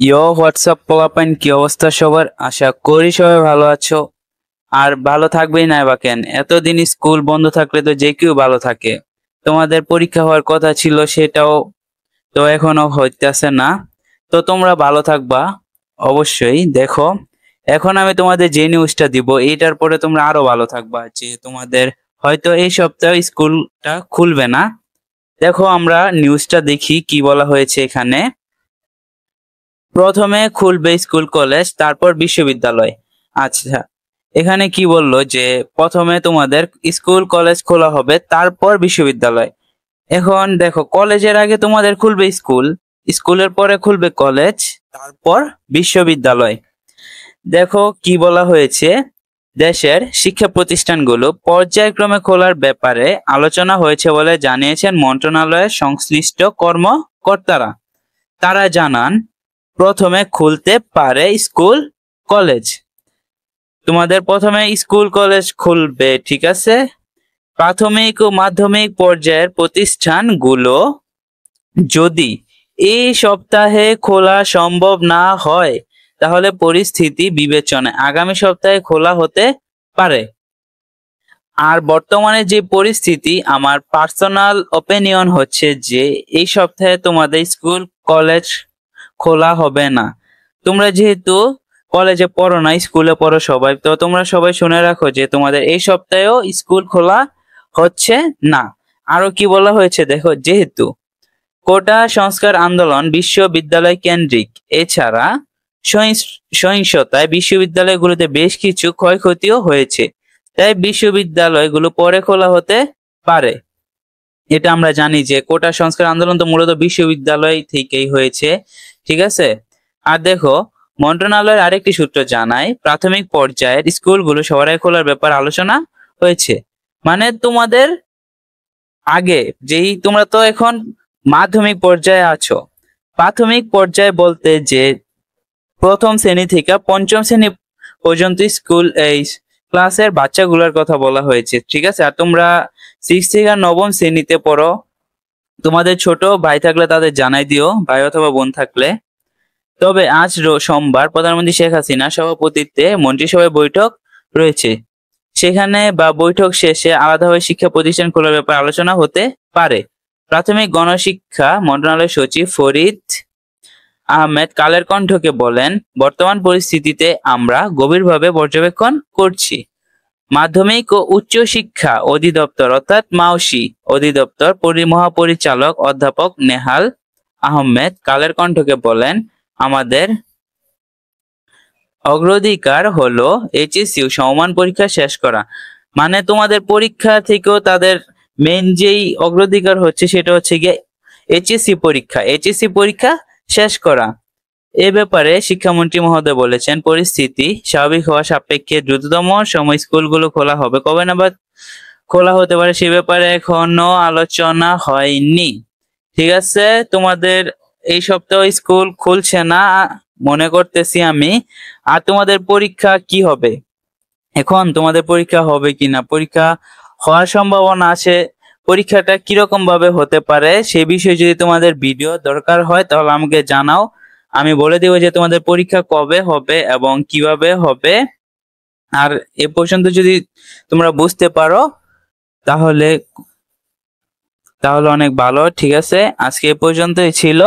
WhatsApp পোলাপাইন, কি অবস্থা সবার? আশা করি সবাই ভালো আছো। আর ভালো থাকবেই না বা কেন? এতদিন স্কুল বন্ধ থাকলে তো যে কেউ ভালো থাকে। তোমাদের পরীক্ষা হওয়ার কথা ছিল, সেটাও তো এখনো হইতেছে না। তো তোমরা ভালো থাকবা অবশ্যই। দেখো, এখন আমি তোমাদের যে নিউজটা দিব, এটার পরে তোমরা আরো ভালো থাকবা, যে তোমাদের হয়তো এই সপ্তাহে স্কুলটা খুলবে না। দেখো, আমরা নিউজটা দেখি কি বলা হয়েছে এখানে। প্রথমে খুলবে স্কুল কলেজ, তারপর বিশ্ববিদ্যালয়। আচ্ছা, এখানে কি বললো যে প্রথমে তোমাদের স্কুল কলেজ খোলা হবে, তারপর বিশ্ববিদ্যালয়। এখন দেখো, কলেজের আগে তোমাদের খুলবে স্কুল, স্কুলের পরে খুলবে কলেজ, তারপর বিশ্ববিদ্যালয়। দেখো কি বলা হয়েছে, দেশের শিক্ষা প্রতিষ্ঠানগুলো পর্যায়ক্রমে খোলার ব্যাপারে আলোচনা হয়েছে বলে জানিয়েছেন মন্ত্রণালয়ের সংশ্লিষ্ট কর্মকর্তারা। তারা জানান, প্রথমে খুলতে পারে স্কুল কলেজ। তোমাদের প্রথমে স্কুল কলেজ খুলবে, ঠিক আছে। প্রাথমিক ও মাধ্যমিক পর্যায়ের প্রতিষ্ঠানগুলো যদি এই সপ্তাহে খোলা সম্ভব না হয়, তাহলে পরিস্থিতি বিবেচনায় আগামী সপ্তাহে খোলা হতে পারে। আর বর্তমানে যে পরিস্থিতি, আমার পার্সোনাল ওপিনিয়ন হচ্ছে যে এই সপ্তাহে তোমাদের স্কুল কলেজ খোলা হবে না। তোমরা যেহেতু কলেজে পড়ো না, স্কুলে পড়ো সবাই, তো তোমরা সবাই শুনে রাখো যে তোমাদের এই সপ্তাহেও স্কুল খোলা হচ্ছে না। আরো কি বলা হয়েছে দেখো, যেহেতু কোটা সংস্কার আন্দোলন বিশ্ববিদ্যালয় কেন্দ্রিক, এছাড়া সহিংসতায় বিশ্ববিদ্যালয়গুলোতে বেশ কিছু ক্ষয়ক্ষতিও হয়েছে, তাই বিশ্ববিদ্যালয়গুলো পরে খোলা হতে পারে। এটা আমরা জানি যে কোটা সংস্কার আন্দোলন তো মূলত বিশ্ববিদ্যালয় থেকেই হয়েছে, ঠিক আছে। আর দেখো, মন্ত্রণালয়ের আরেকটি সূত্র জানায়, প্রাথমিক পর্যায়ের স্কুলগুলো শহরে খোলার ব্যাপার আলোচনা হয়েছে। মানে তোমাদের আগে যেই, তোমরা তো এখন মাধ্যমিক পর্যায়ে আছো। প্রাথমিক পর্যায়ে বলতে যে প্রথম শ্রেণী থেকে পঞ্চম শ্রেণী পর্যন্ত স্কুল এই ক্লাসের বাচ্চাগুলোর কথা বলা হয়েছে, ঠিক আছে। আর তোমরা 6 থেকে নবম শ্রেণীতে পড়ো। তোমাদের ছোট ভাই থাকলে তাদের জানাই দিও, ভাই অথবা বোন থাকলে। তবে আজ সোমবার প্রধানমন্ত্রী শেখ হাসিনা সভাপতিত্বে মন্ত্রিসভায় বৈঠক রয়েছে। সেখানে বা বৈঠক শেষে আলাদাভাবে শিক্ষা প্রতিষ্ঠান খোলার ব্যাপারে আলোচনা হতে পারে। প্রাথমিক গণশিক্ষা মন্ত্রণালয়ের সচিব ফরিদ আহমেদ কালের কণ্ঠকে বলেন, বর্তমান পরিস্থিতিতে আমরা গভীরভাবে পর্যবেক্ষণ করছি। মাধ্যমিক ও উচ্চ শিক্ষা অধিদপ্তর অর্থাৎ মাউসি অধিদপ্তর মহাপরিচালক অধ্যাপক নেহাল আহমেদ কালের কণ্ঠকে বলেন, আমাদের অগ্রাধিকার হলো এইচএসইউ সমমান পরীক্ষা শেষ করা। মানে তোমাদের পরীক্ষা থেকেও তাদের মেন যেই অগ্রাধিকার হচ্ছে, সেটা হচ্ছে গিয়ে এইচএসসি পরীক্ষা শেষ করা। এ ব্যাপারে শিক্ষামন্ত্রী মহোদয় বলেছেন, পরিস্থিতি স্বাভাবিক হওয়া সাপেক্ষে দ্রুততম সময় স্কুলগুলো খোলা হবে। কবে নাগাদ খোলা হতে পারে সে ব্যাপারে এখনো আলোচনা হয়নি, ঠিক আছে। তোমাদের এই সপ্তাহ স্কুল খুলছে না মনে করতেছি আমি। আর তোমাদের পরীক্ষা কি হবে, এখন তোমাদের পরীক্ষা হবে কিনা, পরীক্ষা হওয়ার সম্ভাবনা আছে, পরীক্ষাটা কিরকম ভাবে হতে পারে সে বিষয়ে যদি তোমাদের ভিডিও দরকার হয় তাহলে আমাকে জানাও। আমি বলে দিব যে তোমাদের পরীক্ষা কবে হবে এবং কিভাবে হবে। আর এ পর্যন্ত যদি তোমরা বুঝতে পারো তাহলে তাহলে অনেক ভালো, ঠিক আছে। আজকে এ পর্যন্তই ছিল।